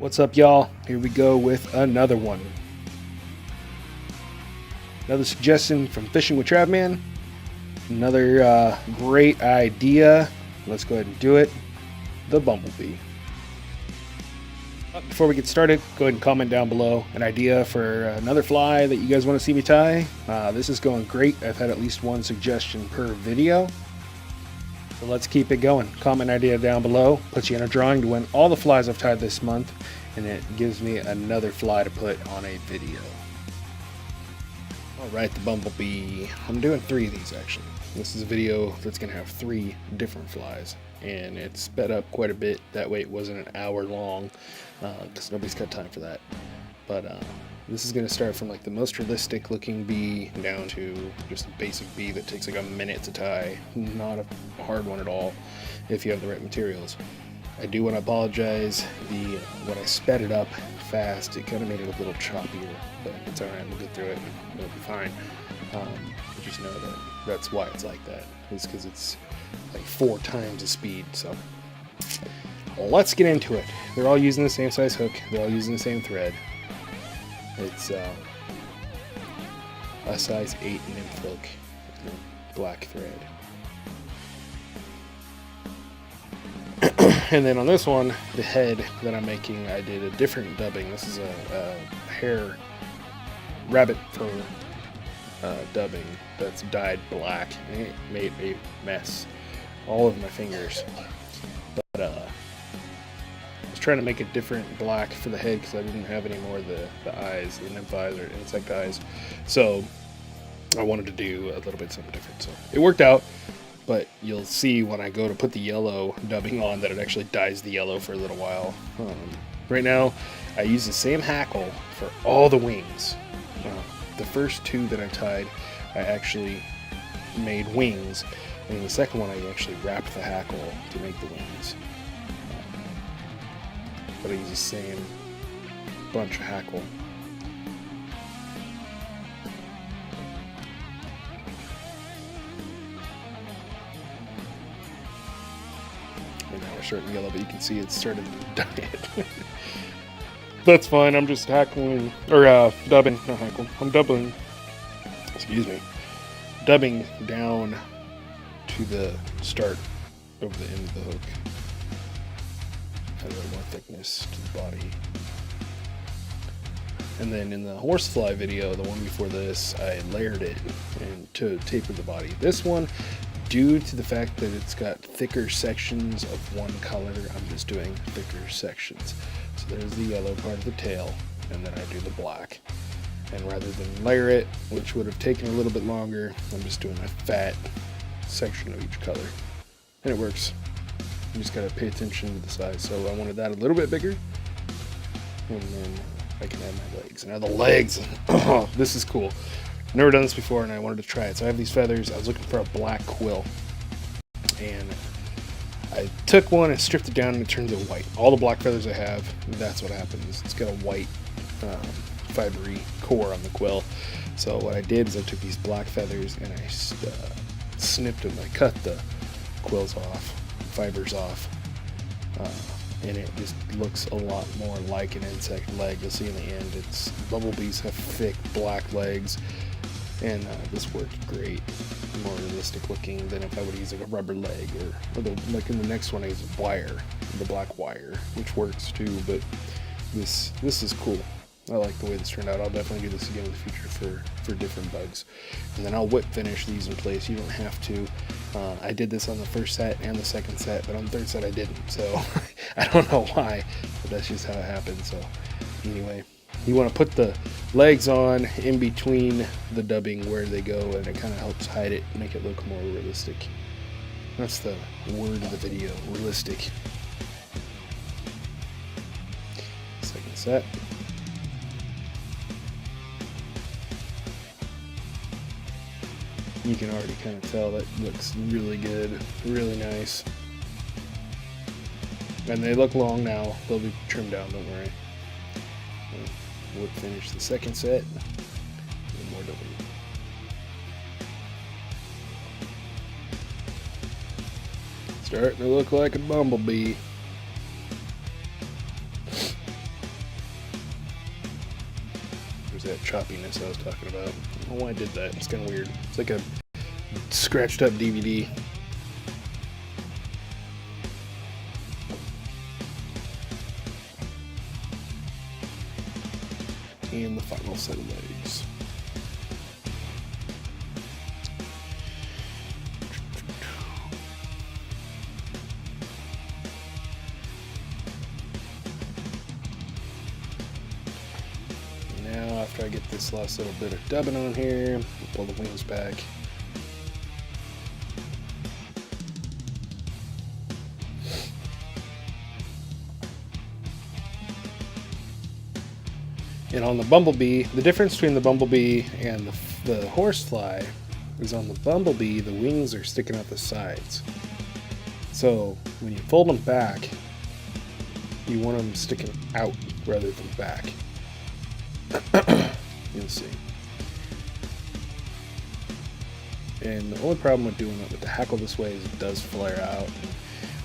What's up, y'all? Here we go with another one. Another suggestion from Fishing with Trapman. Another great idea. Let's go ahead and do it. The Bumblebee. Before we get started, go ahead and comment down below an idea for another fly that you guys want to see me tie. This is going great. I've had at least one suggestion per video. So let's keep it going. Comment idea down below. Puts you in a drawing to win all the flies I've tied this month. And it gives me another fly to put on a video. Alright, the Bumblebee. I'm doing 3 of these actually. This is a video that's going to have 3 different flies. And it's sped up quite a bit. That way it wasn't an hour long. Because nobody's got time for that. But this is going to start from like the most realistic looking bee down to just a basic bee that takes like a minute to tie. Not a hard one at all if you have the right materials. I do want to apologize. When I sped it up fast, it kind of made it a little choppier, but it's alright. We'll get through it. It'll be fine. Just know that that's why it's like that. It's because it's like 4 times the speed. So let's get into it. They're all using the same size hook. They're all using the same thread. It's a size 8 nymph hook, black thread. And then on this one, the head that I'm making, I did a different dubbing. This is a hair rabbit fur dubbing that's dyed black. And it made a mess all over my fingers. But I was trying to make a different black for the head because I didn't have any more of the eyes, the nymph eyes or insect eyes. So I wanted to do a little bit something different. So it worked out. But you'll see when I go to put the yellow dubbing on that it actually dyes the yellow for a little while. Right now, I use the same hackle for all the wings. The first 2 that I tied, I actually made wings. And the second one, I actually wrapped the hackle to make the wings. But I use the same bunch of hackle. Starting yellow, but you can see it started to dye it. That's fine. I'm just hackling or dubbing, not hackle. I'm doubling. Excuse me, dubbing down to the start of the end of the hook. Add a little more thickness to the body. And then in the horsefly video, the one before this, I layered it and to taper the body. This one, due to the fact that it's got thicker sections of one color, I'm just doing thicker sections. So there's the yellow part of the tail, and then I do the black. And rather than layer it, which would have taken a little bit longer, I'm just doing a fat section of each color. And it works. You just gotta pay attention to the size. So I wanted that a little bit bigger, and then I can add my legs. Now the legs, oh, this is cool. Never done this before and I wanted to try it. So I have these feathers. I was looking for a black quill. And I took one and stripped it down and it turns it white. All the black feathers I have, that's what happens. It's got a white fibery core on the quill. So what I did is I took these black feathers and I snipped them. I cut the quills off, fibers off. And it just looks a lot more like an insect leg. You'll see in the end, bumblebees have thick black legs. And this worked great, more realistic looking than if I would use like a rubber leg or like in the next one I use a wire, the black wire, which works too. But this is cool. I like the way this turned out. I'll definitely do this again in the future for different bugs. And then I'll whip finish these in place. You don't have to. I did this on the first set and the second set, but on the third set I didn't. So I don't know why, but that's just how it happened. So anyway. You want to put the legs on in between the dubbing where they go, and it kind of helps hide it, make it look more realistic. That's the word of the video, realistic. Second set. You can already kind of tell that looks really good, really nice. And they look long now. They'll be trimmed down, don't worry. We'll finish the second set. And more dubbing. Starting to look like a bumblebee. there's that choppiness I was talking about. I don't know why I did that. It's kind of weird. It's like a scratched up DVD. And the final set of legs. Now, after I get this last little bit of dubbing on here, pull the wings back. And on the Bumblebee, the difference between the Bumblebee and the horsefly is on the Bumblebee, the wings are sticking out the sides. So when you fold them back, you want them sticking out rather than back. You'll see. And the only problem with doing it with the hackle this way is it does flare out.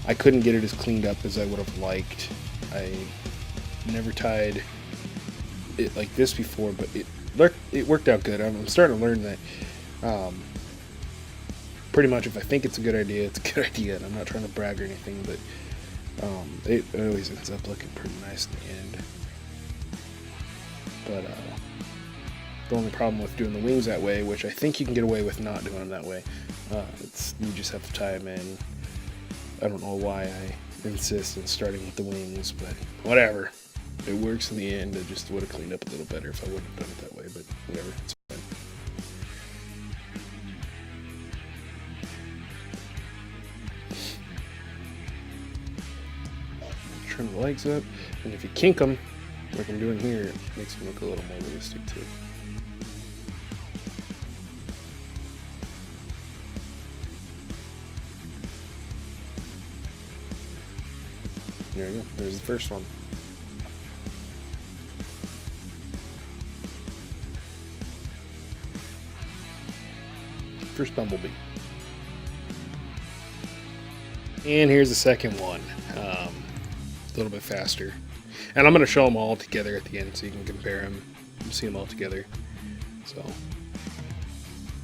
I couldn't get it as cleaned up as I would have liked. I never tied it like this before, but it worked out good. I'm starting to learn that pretty much if I think it's a good idea, it's a good idea, and I'm not trying to brag or anything, but it always ends up looking pretty nice in the end. But the only problem with doing the wings that way, which I think you can get away with not doing them that way, you just have to tie them in. I don't know why I insist on starting with the wings, but whatever. It works in the end. I just would have cleaned up a little better if I wouldn't have done it that way, but whatever, it's fine. Trim the legs up, and if you kink them, like I'm doing here, it makes them look a little more realistic too. There you go, there's the first one. First Bumblebee. And here's the second one. A little bit faster. And I'm going to show them all together at the end so you can compare them and see them all together. So,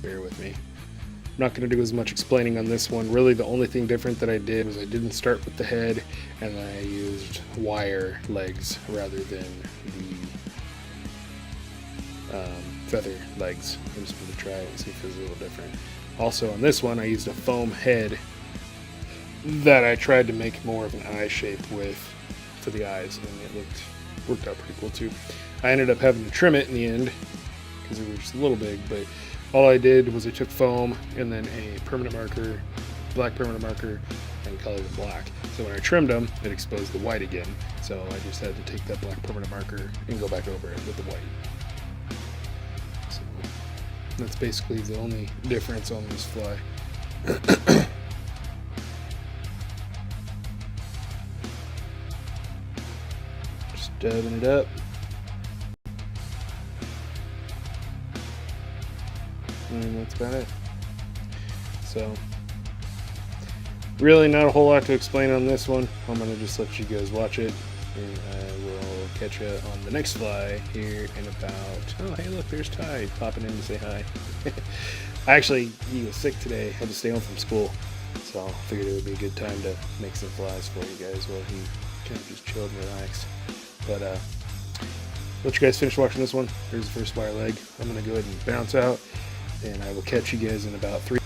bear with me. I'm not going to do as much explaining on this one. Really, the only thing different that I did was I didn't start with the head, and I used wire legs rather than the feather legs. I'm just going to try it and see if it's a little different. Also, on this one, I used a foam head that I tried to make more of an eye shape with for the eyes, and it worked out pretty cool too. I ended up having to trim it in the end because it was just a little big, but all I did was I took foam and then a permanent marker, black permanent marker, and colored it black. So when I trimmed them, it exposed the white again. So I just had to take that black permanent marker and go back over it with the white. So that's basically the only difference on this fly. Just dabbing it up. And that's about it. So, really not a whole lot to explain on this one. I'm going to just let you guys watch it, and I will catch you on the next fly here in about... Oh, hey, look, there's Ty popping in to say hi. Actually, he was sick today, had to stay home from school, so I figured it would be a good time to make some flies for you guys while he kind of just chilled and relaxed. But, let you guys finish watching this one. Here's the first wire leg. I'm going to go ahead and bounce out, and I will catch you guys in about 3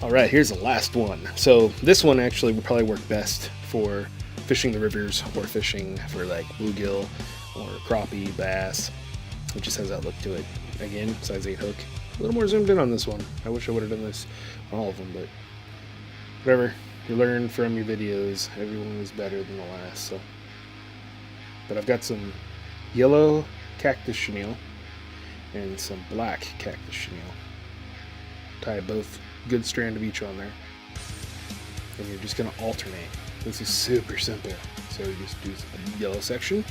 All right, here's the last one. So this one actually would probably work best for fishing the rivers or fishing for like bluegill or crappie, bass. It just has that look to it. Again, size 8 hook. A little more zoomed in on this one. I wish I would have done this on all of them, but whatever. You learn from your videos. Everyone is better than the last. So, but I've got some yellow cactus chenille and some black cactus chenille. Tie both good strand of each on there, and you're just going to alternate. This is super simple. So you just do the yellow section,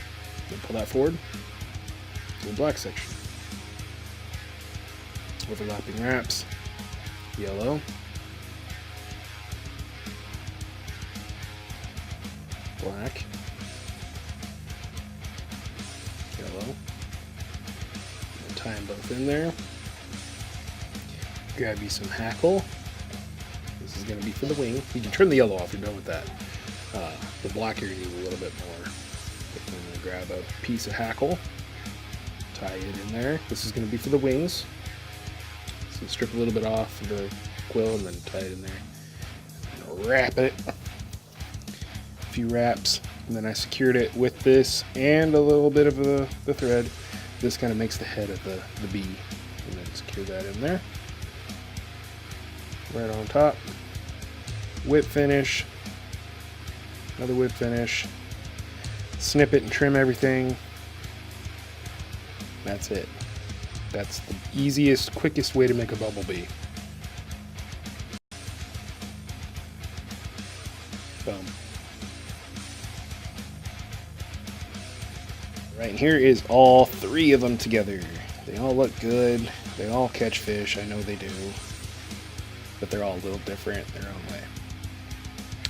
then pull that forward to the black section. Overlapping wraps, yellow, black, yellow, and tie them both in there. Grab you some hackle. This is going to be for the wing. You can turn the yellow off, you're done with that. The black you're going to need a little bit more. But then I'm going to grab a piece of hackle, tie it in there. This is going to be for the wings. So strip a little bit off the quill and then tie it in there. And wrap it. A few wraps. And then I secured it with this and a little bit of the thread. This kind of makes the head of the bee. And then secure that in there. Right on top. Whip finish. Another whip finish. Snip it and trim everything. That's it. That's the easiest, quickest way to make a bumblebee. Boom. Right, and here is all 3 of them together. They all look good. They all catch fish. I know they do. But they're all a little different in their own way.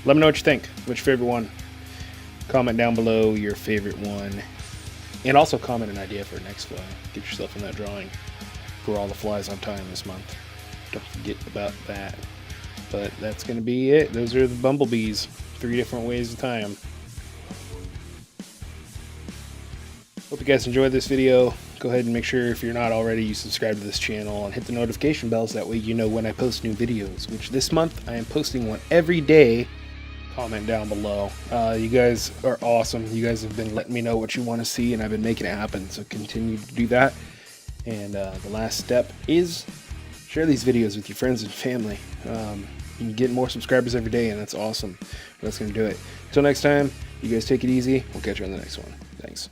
Let me know what you think. What's your favorite one? Comment down below your favorite one. And also comment an idea for a next fly. Get yourself in that drawing for all the flies I'm tying this month. Don't forget about that. But that's going to be it. Those are the bumblebees. 3 different ways to tie them. Hope you guys enjoyed this video. Go ahead and make sure, if you're not already, you subscribe to this channel and hit the notification bells. That way you know when I post new videos, which this month I am posting one every day. Comment down below. You guys are awesome. You guys have been letting me know what you want to see, and I've been making it happen. So continue to do that. And the last step is share these videos with your friends and family. You get more subscribers every day, and that's awesome. That's going to do it. Until next time, you guys take it easy. We'll catch you on the next one. Thanks.